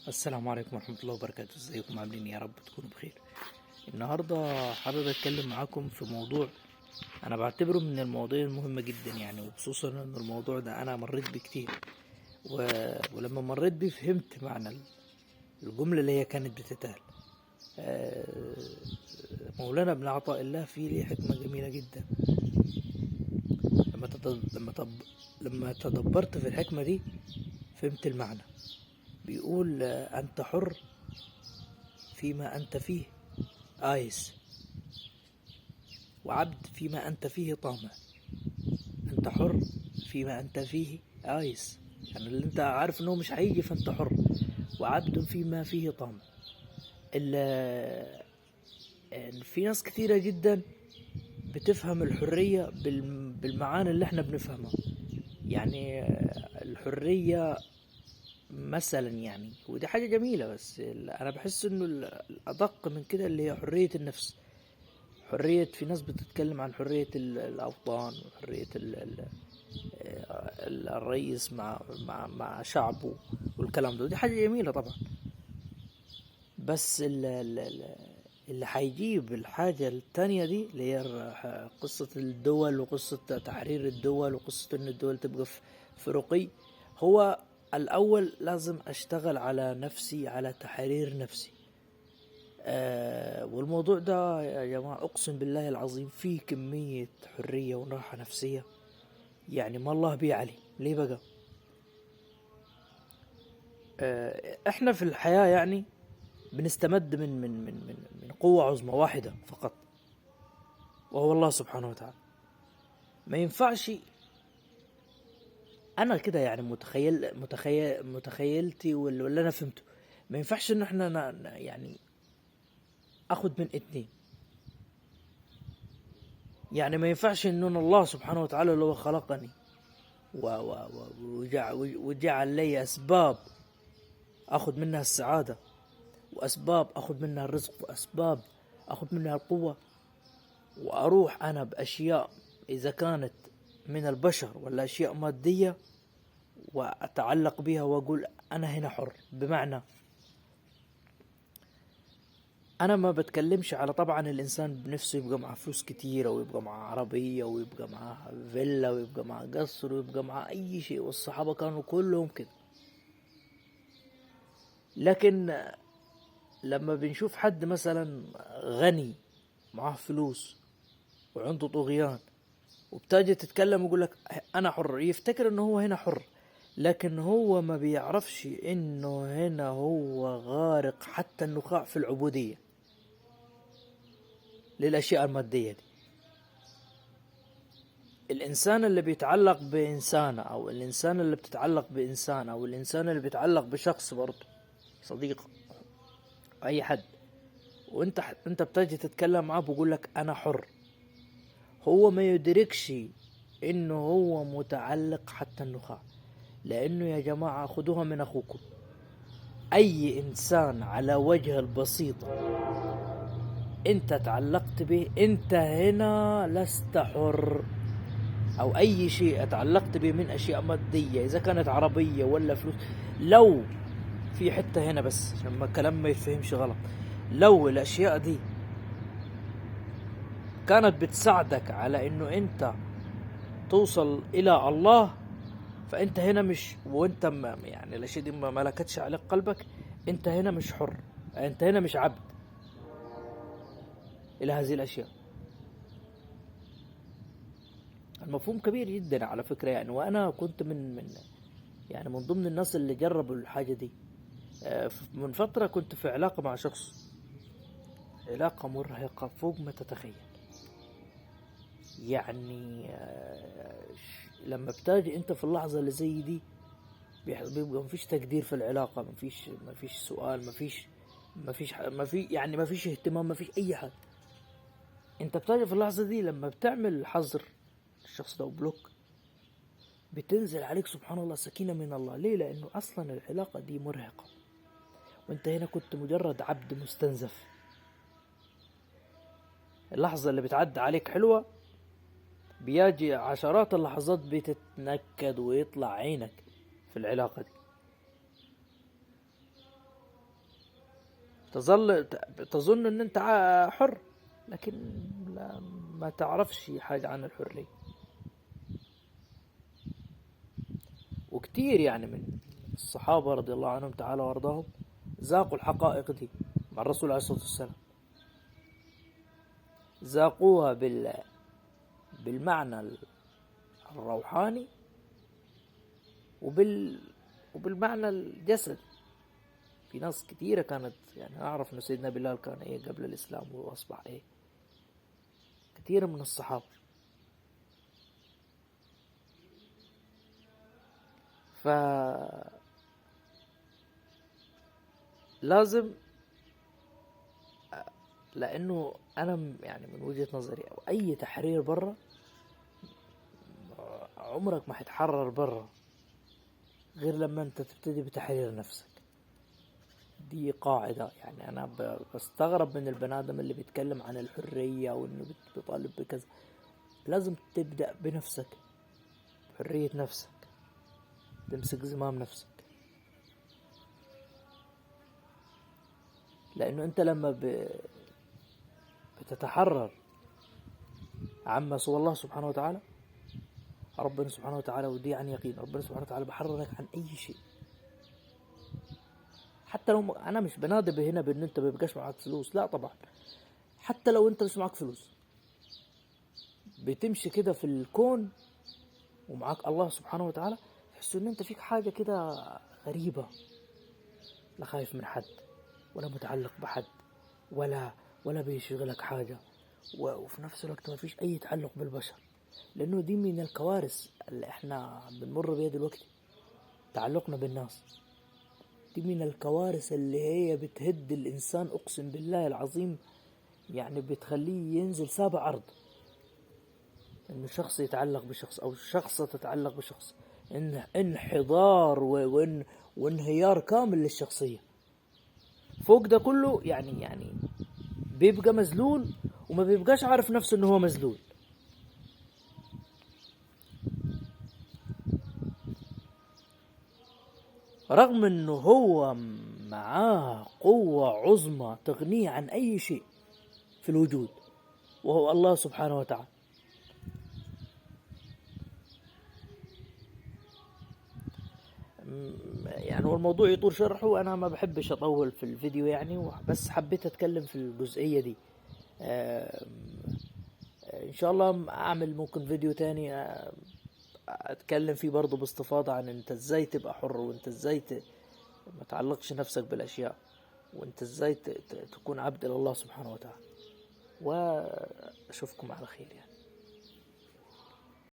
السلام عليكم ورحمة الله وبركاته. ازيكم عاملين يا رب تكونوا بخير. النهاردة حابب اتكلم معاكم في موضوع انا بعتبره من المواضيع المهمة جدا، يعني وخصوصا ان الموضوع ده انا مريت بيه كتير ولما مريت بيه فهمت معنى الجملة اللي هي كانت بتتقال. آه، مولانا ابن عطاء الله فيه ليه حكمة جميلة جدا. لما تد- لما تب... لما تدبرت في الحكمة دي فهمت المعنى. بيقول انت حر فيما انت فيه آيس، وعبد فيما أنت فيه طامع. أنت حر فيما أنت فيه آيس، يعني اللي أنت عارف إنه مش هيجي فأنت حر، وعبد فيما فيه طامع. في ناس كثيرة جدا بتفهم الحرية بالمعاني اللي احنا بنفهمها. يعني الحرية مثلا، يعني ودي حاجة جميلة، بس أنا بحس إنه الأدق من كده اللي هي حرية النفس. حرية، في ناس بتتكلم عن حرية الأوطان، وحرية الرئيس مع شعبه والكلام ده، ودي حاجة جميلة طبعا. بس اللي هيجيب الحاجة التانية دي اللي هي قصة الدول، وقصة تحرير الدول، وقصة ان الدول تبقى في رقي. هو الأول لازم أشتغل على نفسي، على تحرير نفسي. والموضوع ده يا جماعة أقسم بالله العظيم فيه كمية حرية وراحة نفسية، يعني ما الله بيه عليه. ليه بقى؟ احنا في الحياة يعني بنستمد من قوة عظمى واحدة فقط، وهو الله سبحانه وتعالى. ما ينفعش انا كده، يعني متخيلتي واللي انا فهمته، ما ينفعش ان احنا يعني اخد من اتنين. يعني ما ينفعش ان الله سبحانه وتعالى اللي هو خلقني وجعل لي اسباب اخذ منها السعادة، واسباب اخذ منها الرزق، واسباب اخذ منها القوة، واروح انا باشياء اذا كانت من البشر ولا اشياء مادية واتعلق بها واقول انا هنا حر. بمعنى، انا ما بتكلمش على طبعا الانسان بنفسه يبقى معه فلوس كتيرة، ويبقى معه عربية، ويبقى معه فيلا، ويبقى معه قصر، ويبقى معه اي شيء، والصحابة كانوا كلهم كده. لكن لما بنشوف حد مثلا غني معاه فلوس وعنده طغيان، وبتجي تتكلم ويقول لك انا حر، يفتكر انه هو هنا حر، لكن هو ما بيعرفش انه هنا هو غارق حتى النخاع في العبودية للاشياء المادية دي. الانسان اللي بيتعلق بانسان، او الانسان اللي بتتعلق بانسان، او الانسان اللي بيتعلق بشخص برضه، صديق، اي حد، وانت بتجي تتكلم معاه بيقول لك انا حر، هو ما يدركش انه هو متعلق حتى النخاع. لانه يا جماعة خدوها من اخوكم، اي انسان على وجه البسيطة انت تعلقت به، انت هنا لست حر. او اي شيء اتعلقت به من اشياء مادية، اذا كانت عربية ولا فلوس، لو في حتة هنا بس عشان ما الكلام ما يتفهمش غلط، لو الاشياء دي كانت بتساعدك على انه انت توصل الى الله، فانت هنا مش، وانت يعني الاشياء دي ما ملكتش عليك قلبك، انت هنا مش حر، انت هنا مش عبد الى هذه الاشياء. المفهوم كبير جدا على فكرة، يعني وانا كنت يعني من ضمن الناس اللي جربوا الحاجة دي. من فترة كنت في علاقة مع شخص، علاقة مرهقة فوق ما تتخيل. يعني لما بتاجي انت في اللحظة اللي زي دي بيبقى مفيش تقدير في العلاقة، مفيش سؤال، يعني مفيش اهتمام، مفيش اي حاجة. انت بتاجي في اللحظة دي لما بتعمل حظر الشخص ده وبلوك، بتنزل عليك سبحان الله سكينة من الله. ليه؟ لانه اصلا العلاقة دي مرهقة، وانت هنا كنت مجرد عبد مستنزف. اللحظة اللي بتعدي عليك حلوة، بيجي عشرات اللحظات بتتنكد ويطلع عينك في العلاقة دي. تظن ان انت حر، لكن لا، ما تعرفش حاجة عن الحرية. وكتير يعني من الصحابة رضي الله عنهم تعالى وارضاهم ذاقوا الحقائق دي مع الرسول عليه الصلاة والسلام، ذاقوها بالمعنى الروحاني وبالمعنى الجسدي. في ناس كتيرة كانت، يعني أعرف إن سيدنا بلال كان إيه قبل الإسلام وأصبح إيه، كتير من الصحابة. لازم، لأنه أنا يعني من وجهة نظري أو أي تحرير برا، عمرك ما هتحرر برا غير لما أنت تبتدي بتحرير نفسك. دي قاعدة. يعني أنا بستغرب من البني آدم اللي بيتكلم عن الحرية وإنه بيطالب بكذا. لازم تبدأ بنفسك، بحرية نفسك، تمسك زمام نفسك. لأنه أنت لما بتتحرر عما سوى الله سبحانه وتعالى، ربنا سبحانه وتعالى، ودي عن يقين، ربنا سبحانه وتعالى بحررك عن أي شيء. حتى لو أنا مش بنادب هنا بأن أنت ما بيبقاش معك فلوس، لا طبعا. حتى لو أنت مش معك فلوس، بتمشي كده في الكون ومعك الله سبحانه وتعالى، تحس ان انت فيك حاجة كده غريبة. لا خايف من حد، ولا متعلق بحد، ولا بيشغلك حاجة، وفي نفس الوقت ما فيش اي تعلق بالبشر. لانه دي من الكوارث اللي احنا بنمر بيها دلوقتي، تعلقنا بالناس. دي من الكوارث اللي هي بتهد الانسان، اقسم بالله العظيم. يعني بتخليه ينزل سابع ارض. انه شخص يتعلق بشخص او شخصة تتعلق بشخص، انحدار وانهيار كامل للشخصية. فوق ده كله يعني بيبقى مذلول، وما بيبقاش عارف نفسه انه هو مذلول. رغم انه هو معاه قوة عظمى تغنيه عن اي شيء في الوجود، وهو الله سبحانه وتعالى. يعني والموضوع يطول شرحه، انا ما بحبش اطول في الفيديو يعني، بس حبيت اتكلم في الجزئية دي. ان شاء الله اعمل ممكن فيديو تاني اتكلم فيه برضو باستفاضة عن انت ازاي تبقى حر، وانت ازاي ما تعلقش نفسك بالاشياء، وانت ازاي تكون عبد لله سبحانه وتعالى. واشوفكم على خير يعني.